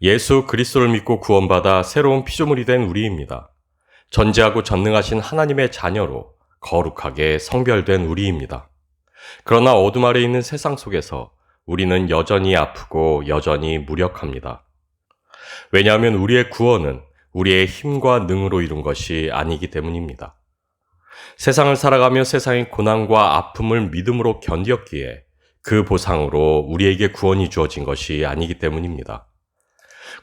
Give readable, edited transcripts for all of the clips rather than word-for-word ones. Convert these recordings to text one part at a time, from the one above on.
예수 그리스도를 믿고 구원받아 새로운 피조물이 된 우리입니다. 전지하고 전능하신 하나님의 자녀로 거룩하게 성별된 우리입니다. 그러나 어둠 아래 있는 세상 속에서 우리는 여전히 아프고 여전히 무력합니다. 왜냐하면 우리의 구원은 우리의 힘과 능으로 이룬 것이 아니기 때문입니다. 세상을 살아가며 세상의 고난과 아픔을 믿음으로 견뎠기에 그 보상으로 우리에게 구원이 주어진 것이 아니기 때문입니다.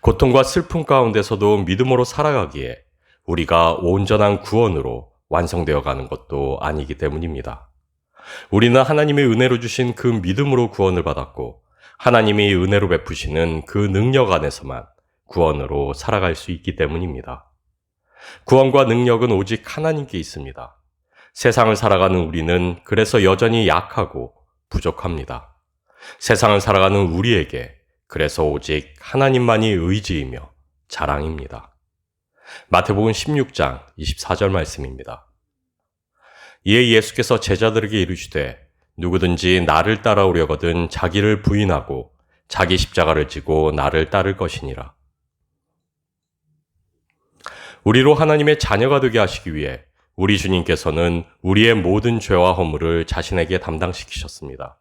고통과 슬픔 가운데서도 믿음으로 살아가기에 우리가 온전한 구원으로 완성되어 가는 것도 아니기 때문입니다. 우리는 하나님의 은혜로 주신 그 믿음으로 구원을 받았고 하나님이 은혜로 베푸시는 그 능력 안에서만 구원으로 살아갈 수 있기 때문입니다. 구원과 능력은 오직 하나님께 있습니다. 세상을 살아가는 우리는 그래서 여전히 약하고 부족합니다. 세상을 살아가는 우리에게 그래서 오직 하나님만이 의지이며 자랑입니다. 마태복음 16장 24절 말씀입니다. 이에 예수께서 제자들에게 이르시되 누구든지 나를 따라오려거든 자기를 부인하고 자기 십자가를 지고 나를 따를 것이니라. 우리로 하나님의 자녀가 되게 하시기 위해 우리 주님께서는 우리의 모든 죄와 허물을 자신에게 담당시키셨습니다.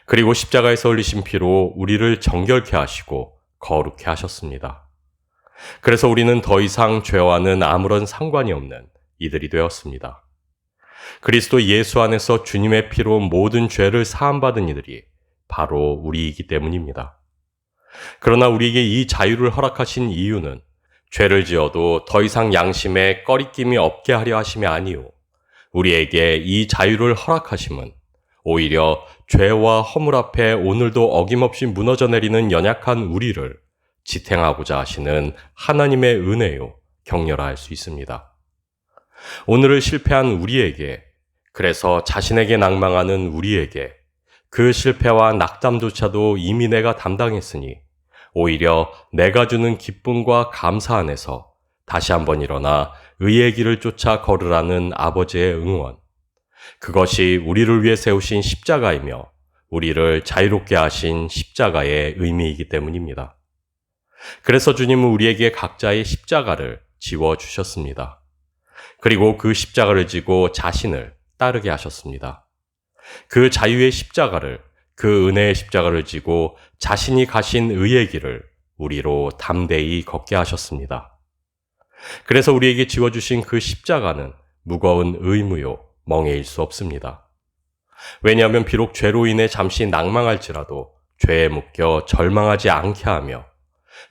그리고 십자가에서 흘리신 피로 우리를 정결케 하시고 거룩케 하셨습니다. 그래서 우리는 더 이상 죄와는 아무런 상관이 없는 이들이 되었습니다. 그리스도 예수 안에서 주님의 피로 모든 죄를 사함받은 이들이 바로 우리이기 때문입니다. 그러나 우리에게 이 자유를 허락하신 이유는 죄를 지어도 더 이상 양심에 꺼리낌이 없게 하려 하심이 아니요 우리에게 이 자유를 허락하심은 오히려 죄와 허물 앞에 오늘도 어김없이 무너져 내리는 연약한 우리를 지탱하고자 하시는 하나님의 은혜요 격려할 수 있습니다. 오늘을 실패한 우리에게, 그래서 자신에게 낭망하는 우리에게 그 실패와 낙담조차도 이미 내가 담당했으니 오히려 내가 주는 기쁨과 감사 안에서 다시 한번 일어나 의의 길을 쫓아 걸으라는 아버지의 응원, 그것이 우리를 위해 세우신 십자가이며 우리를 자유롭게 하신 십자가의 의미이기 때문입니다. 그래서 주님은 우리에게 각자의 십자가를 지워주셨습니다. 그리고 그 십자가를 지고 자신을 따르게 하셨습니다. 그 자유의 십자가를, 그 은혜의 십자가를 지고 자신이 가신 의의 길을 우리로 담대히 걷게 하셨습니다. 그래서 우리에게 지워주신 그 십자가는 무거운 의무요 멍해일 수 없습니다. 왜냐하면 비록 죄로 인해 잠시 낭망할지라도 죄에 묶여 절망하지 않게 하며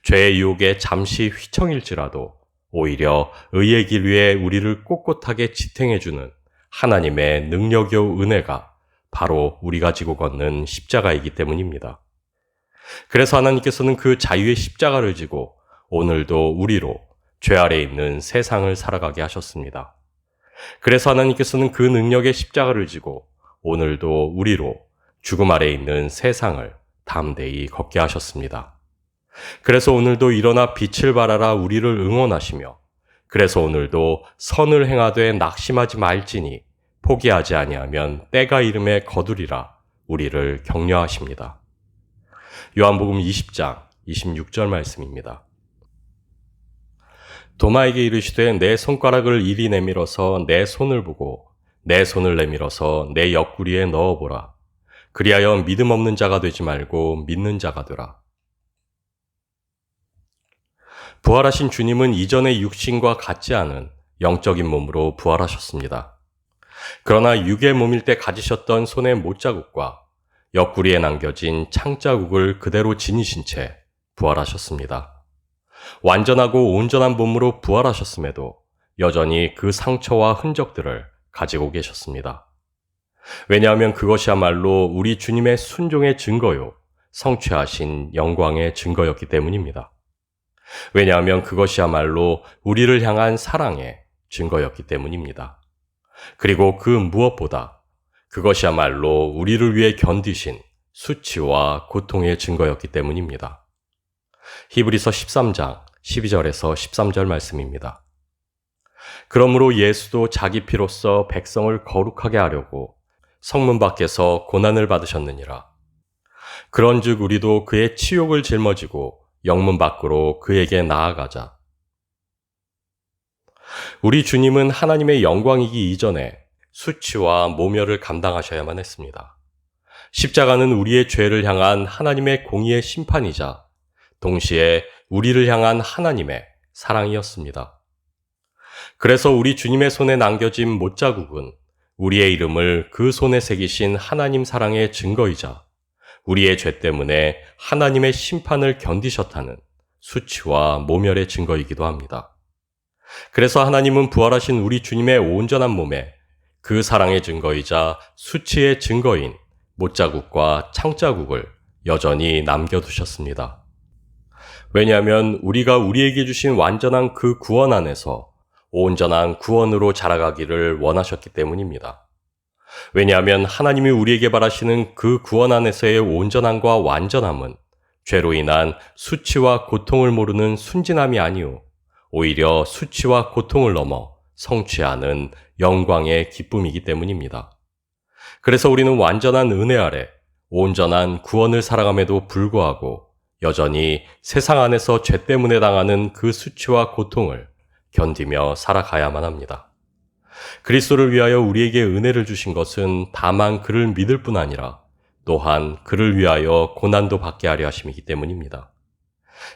죄의 유혹에 잠시 휘청일지라도 오히려 의의 길 위에 우리를 꼿꼿하게 지탱해주는 하나님의 능력요 은혜가 바로 우리가 지고 걷는 십자가이기 때문입니다. 그래서 하나님께서는 그 자유의 십자가를 지고 오늘도 우리로 죄 아래 있는 세상을 살아가게 하셨습니다. 그래서 하나님께서는 그 능력의 십자가를 지고 오늘도 우리로 죽음 아래 있는 세상을 담대히 걷게 하셨습니다. 그래서 오늘도 일어나 빛을 발하라 우리를 응원하시며, 그래서 오늘도 선을 행하되 낙심하지 말지니 포기하지 아니하면 때가 이름에 거두리라 우리를 격려하십니다. 요한복음 20장 26절 말씀입니다. 도마에게 이르시되 내 손가락을 이리 내밀어서 내 손을 보고 내 손을 내밀어서 내 옆구리에 넣어보라. 그리하여 믿음 없는 자가 되지 말고 믿는 자가 되라. 부활하신 주님은 이전의 육신과 같지 않은 영적인 몸으로 부활하셨습니다. 그러나 육의 몸일 때 가지셨던 손의 못자국과 옆구리에 남겨진 창자국을 그대로 지니신 채 부활하셨습니다. 완전하고 온전한 몸으로 부활하셨음에도 여전히 그 상처와 흔적들을 가지고 계셨습니다. 왜냐하면 그것이야말로 우리 주님의 순종의 증거요, 성취하신 영광의 증거였기 때문입니다. 왜냐하면 그것이야말로 우리를 향한 사랑의 증거였기 때문입니다. 그리고 그 무엇보다 그것이야말로 우리를 위해 견디신 수치와 고통의 증거였기 때문입니다. 히브리서 13장 12절에서 13절 말씀입니다. 그러므로 예수도 자기 피로써 백성을 거룩하게 하려고 성문 밖에서 고난을 받으셨느니라. 그런즉 우리도 그의 치욕을 짊어지고 영문 밖으로 그에게 나아가자. 우리 주님은 하나님의 영광이기 이전에 수치와 모멸을 감당하셔야만 했습니다. 십자가는 우리의 죄를 향한 하나님의 공의의 심판이자 동시에 우리를 향한 하나님의 사랑이었습니다. 그래서 우리 주님의 손에 남겨진 못자국은 우리의 이름을 그 손에 새기신 하나님 사랑의 증거이자 우리의 죄 때문에 하나님의 심판을 견디셨다는 수치와 모멸의 증거이기도 합니다. 그래서 하나님은 부활하신 우리 주님의 온전한 몸에 그 사랑의 증거이자 수치의 증거인 못자국과 창자국을 여전히 남겨두셨습니다. 왜냐하면 우리가 우리에게 주신 완전한 그 구원 안에서 온전한 구원으로 자라가기를 원하셨기 때문입니다. 왜냐하면 하나님이 우리에게 바라시는 그 구원 안에서의 온전함과 완전함은 죄로 인한 수치와 고통을 모르는 순진함이 아니오 오히려 수치와 고통을 넘어 성취하는 영광의 기쁨이기 때문입니다. 그래서 우리는 완전한 은혜 아래 온전한 구원을 살아감에도 불구하고 여전히 세상 안에서 죄 때문에 당하는 그 수치와 고통을 견디며 살아가야만 합니다. 그리스도를 위하여 우리에게 은혜를 주신 것은 다만 그를 믿을 뿐 아니라 또한 그를 위하여 고난도 받게 하려 하심이기 때문입니다.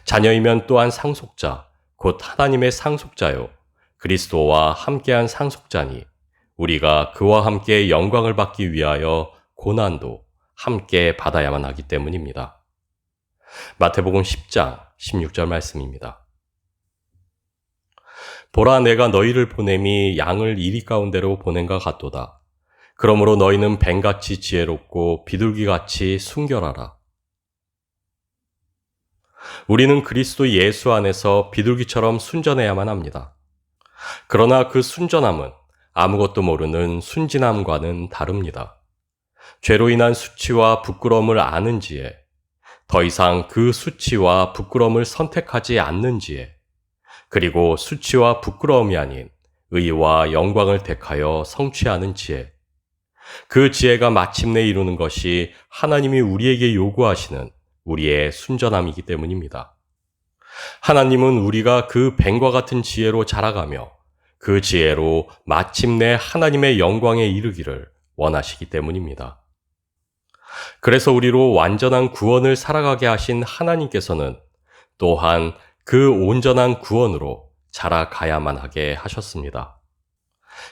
자녀이면 또한 상속자, 곧 하나님의 상속자요 그리스도와 함께한 상속자니 우리가 그와 함께 영광을 받기 위하여 고난도 함께 받아야만 하기 때문입니다. 마태복음 10장 16절 말씀입니다. 보라 내가 너희를 보냄이 양을 이리 가운데로 보낸과 같도다. 그러므로 너희는 뱀같이 지혜롭고 비둘기같이 순결하라. 우리는 그리스도 예수 안에서 비둘기처럼 순전해야만 합니다. 그러나 그 순전함은 아무것도 모르는 순진함과는 다릅니다. 죄로 인한 수치와 부끄러움을 아는지에 더 이상 그 수치와 부끄러움을 선택하지 않는지에 그리고 수치와 부끄러움이 아닌 의와 영광을 택하여 성취하는 지혜 그 지혜가 마침내 이루는 것이 하나님이 우리에게 요구하시는 우리의 순전함이기 때문입니다. 하나님은 우리가 그 뱀과 같은 지혜로 자라가며 그 지혜로 마침내 하나님의 영광에 이르기를 원하시기 때문입니다. 그래서 우리로 완전한 구원을 살아가게 하신 하나님께서는 또한 그 온전한 구원으로 자라가야만 하게 하셨습니다.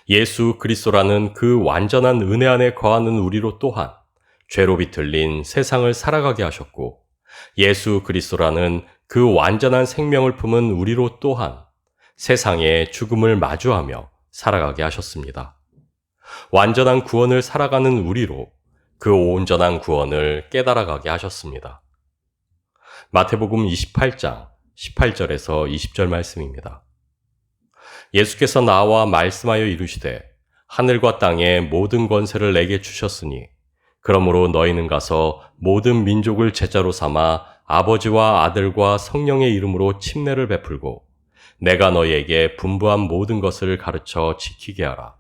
예수 그리스도라는 그 완전한 은혜 안에 거하는 우리로 또한 죄로 비틀린 세상을 살아가게 하셨고 예수 그리스도라는 그 완전한 생명을 품은 우리로 또한 세상의 죽음을 마주하며 살아가게 하셨습니다. 완전한 구원을 살아가는 우리로 그 온전한 구원을 깨달아가게 하셨습니다. 마태복음 28장 18절에서 20절 말씀입니다. 예수께서 나와 말씀하여 이르시되 하늘과 땅의 모든 권세를 내게 주셨으니 그러므로 너희는 가서 모든 민족을 제자로 삼아 아버지와 아들과 성령의 이름으로 침례를 베풀고 내가 너희에게 분부한 모든 것을 가르쳐 지키게 하라.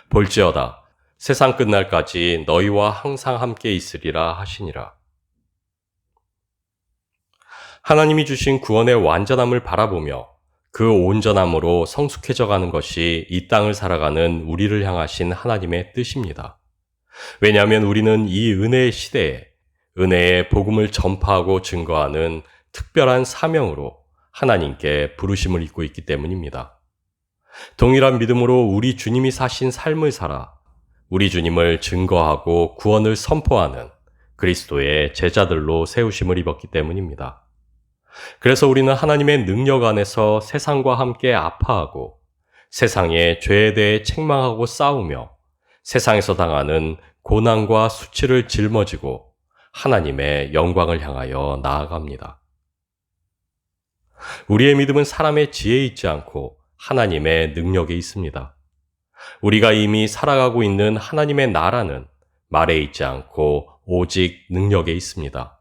볼지어다 세상 끝날까지 너희와 항상 함께 있으리라 하시니라. 하나님이 주신 구원의 완전함을 바라보며 그 온전함으로 성숙해져 가는 것이 이 땅을 살아가는 우리를 향하신 하나님의 뜻입니다. 왜냐하면 우리는 이 은혜의 시대에 은혜의 복음을 전파하고 증거하는 특별한 사명으로 하나님께 부르심을 입고 있기 때문입니다. 동일한 믿음으로 우리 주님이 사신 삶을 살아 우리 주님을 증거하고 구원을 선포하는 그리스도의 제자들로 세우심을 입었기 때문입니다. 그래서 우리는 하나님의 능력 안에서 세상과 함께 아파하고 세상의 죄에 대해 책망하고 싸우며 세상에서 당하는 고난과 수치를 짊어지고 하나님의 영광을 향하여 나아갑니다. 우리의 믿음은 사람의 지혜에 있지 않고 하나님의 능력에 있습니다. 우리가 이미 살아가고 있는 하나님의 나라는 말에 있지 않고 오직 능력에 있습니다.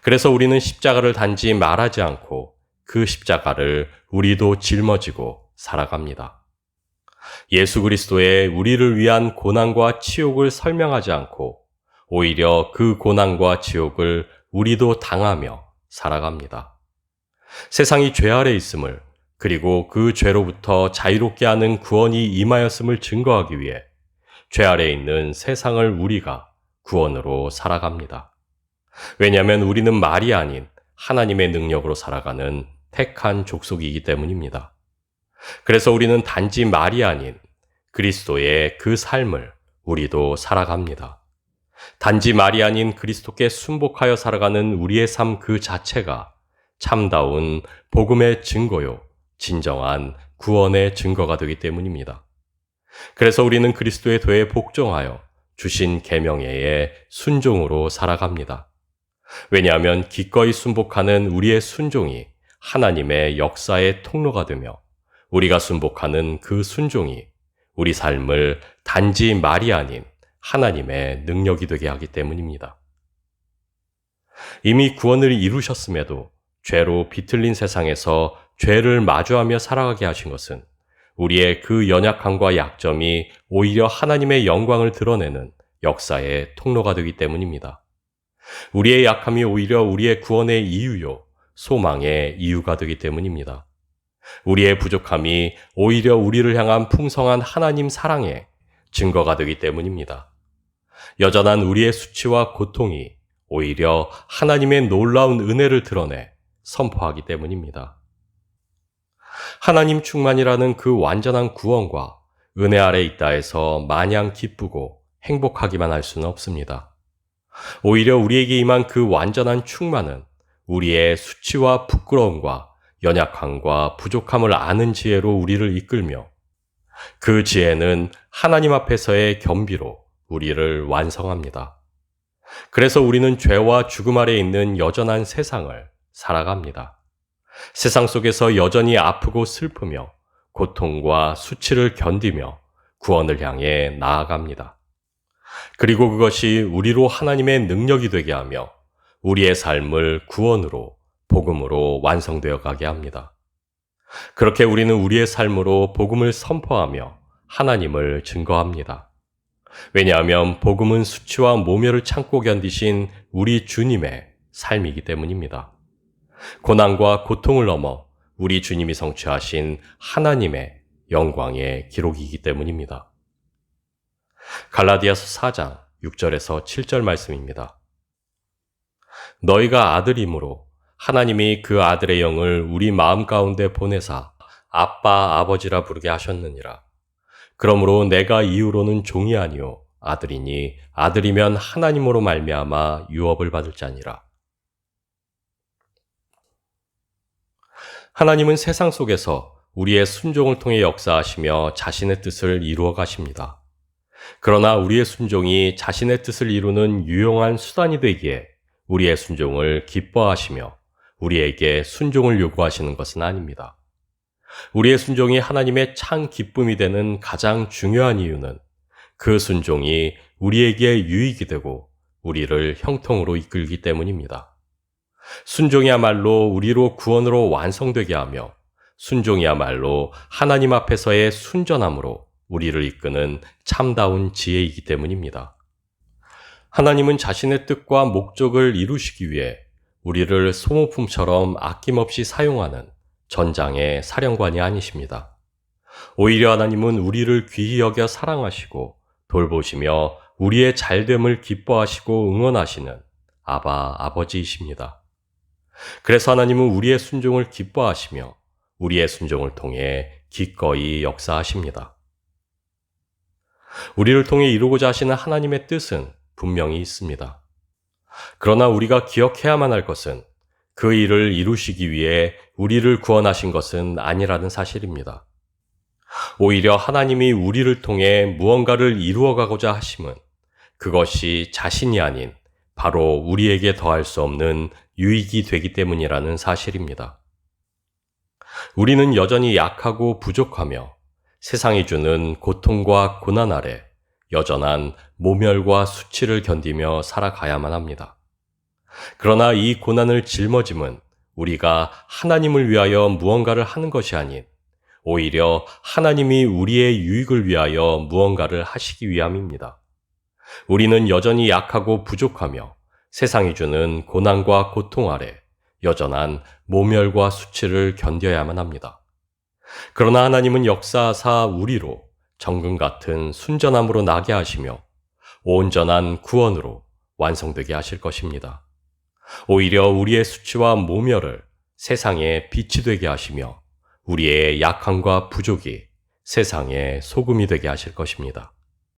그래서 우리는 십자가를 단지 말하지 않고 그 십자가를 우리도 짊어지고 살아갑니다. 예수 그리스도의 우리를 위한 고난과 치욕을 설명하지 않고 오히려 그 고난과 치욕을 우리도 당하며 살아갑니다. 세상이 죄 아래 있음을, 그리고 그 죄로부터 자유롭게 하는 구원이 임하였음을 증거하기 위해 죄 아래 있는 세상을 우리가 구원으로 살아갑니다. 왜냐하면 우리는 말이 아닌 하나님의 능력으로 살아가는 택한 족속이기 때문입니다. 그래서 우리는 단지 말이 아닌 그리스도의 그 삶을 우리도 살아갑니다. 단지 말이 아닌 그리스도께 순복하여 살아가는 우리의 삶 그 자체가 참다운 복음의 증거요, 진정한 구원의 증거가 되기 때문입니다. 그래서 우리는 그리스도의 도에 복종하여 주신 계명에 순종으로 살아갑니다. 왜냐하면 기꺼이 순복하는 우리의 순종이 하나님의 역사의 통로가 되며 우리가 순복하는 그 순종이 우리 삶을 단지 말이 아닌 하나님의 능력이 되게 하기 때문입니다. 이미 구원을 이루셨음에도 죄로 비틀린 세상에서 죄를 마주하며 살아가게 하신 것은 우리의 그 연약함과 약점이 오히려 하나님의 영광을 드러내는 역사의 통로가 되기 때문입니다. 우리의 약함이 오히려 우리의 구원의 이유요, 소망의 이유가 되기 때문입니다. 우리의 부족함이 오히려 우리를 향한 풍성한 하나님 사랑의 증거가 되기 때문입니다. 여전한 우리의 수치와 고통이 오히려 하나님의 놀라운 은혜를 드러내 선포하기 때문입니다. 하나님 충만이라는 그 완전한 구원과 은혜 아래 있다 해서 마냥 기쁘고 행복하기만 할 수는 없습니다. 오히려 우리에게 임한 그 완전한 충만은 우리의 수치와 부끄러움과 연약함과 부족함을 아는 지혜로 우리를 이끌며 그 지혜는 하나님 앞에서의 겸비로 우리를 완성합니다. 그래서 우리는 죄와 죽음 아래 있는 여전한 세상을 살아갑니다. 세상 속에서 여전히 아프고 슬프며 고통과 수치를 견디며 구원을 향해 나아갑니다. 그리고 그것이 우리로 하나님의 능력이 되게 하며 우리의 삶을 구원으로, 복음으로 완성되어 가게 합니다. 그렇게 우리는 우리의 삶으로 복음을 선포하며 하나님을 증거합니다. 왜냐하면 복음은 수치와 모멸을 참고 견디신 우리 주님의 삶이기 때문입니다. 고난과 고통을 넘어 우리 주님이 성취하신 하나님의 영광의 기록이기 때문입니다. 갈라디아서 4장 6절에서 7절 말씀입니다. 너희가 아들이므로 하나님이 그 아들의 영을 우리 마음 가운데 보내사 아빠 아버지라 부르게 하셨느니라. 그러므로 내가 이후로는 종이 아니요 아들이니 아들이면 하나님으로 말미암아 유업을 받을 자니라. 하나님은 세상 속에서 우리의 순종을 통해 역사하시며 자신의 뜻을 이루어 가십니다. 그러나 우리의 순종이 자신의 뜻을 이루는 유용한 수단이 되기에 우리의 순종을 기뻐하시며 우리에게 순종을 요구하시는 것은 아닙니다. 우리의 순종이 하나님의 참 기쁨이 되는 가장 중요한 이유는 그 순종이 우리에게 유익이 되고 우리를 형통으로 이끌기 때문입니다. 순종이야말로 우리로 구원으로 완성되게 하며 순종이야말로 하나님 앞에서의 순전함으로 우리를 이끄는 참다운 지혜이기 때문입니다. 하나님은 자신의 뜻과 목적을 이루시기 위해 우리를 소모품처럼 아낌없이 사용하는 전장의 사령관이 아니십니다. 오히려 하나님은 우리를 귀히 여겨 사랑하시고 돌보시며 우리의 잘됨을 기뻐하시고 응원하시는 아버지이십니다. 그래서 하나님은 우리의 순종을 기뻐하시며 우리의 순종을 통해 기꺼이 역사하십니다. 우리를 통해 이루고자 하시는 하나님의 뜻은 분명히 있습니다. 그러나 우리가 기억해야만 할 것은 그 일을 이루시기 위해 우리를 구원하신 것은 아니라는 사실입니다. 오히려 하나님이 우리를 통해 무언가를 이루어가고자 하심은 그것이 자신이 아닌 바로 우리에게 더할 수 없는 유익이 되기 때문이라는 사실입니다. 우리는 여전히 약하고 부족하며 세상이 주는 고통과 고난 아래 여전한 모멸과 수치를 견디며 살아가야만 합니다. 그러나 이 고난을 짊어짐은 우리가 하나님을 위하여 무언가를 하는 것이 아닌 오히려 하나님이 우리의 유익을 위하여 무언가를 하시기 위함입니다. 우리는 여전히 약하고 부족하며 세상이 주는 고난과 고통 아래 여전한 모멸과 수치를 견뎌야만 합니다. 그러나 하나님은 역사하사 우리로 정금 같은 순전함으로 나게 하시며 온전한 구원으로 완성되게 하실 것입니다. 오히려 우리의 수치와 모멸을 세상의 빛이 되게 하시며 우리의 약함과 부족이 세상의 소금이 되게 하실 것입니다.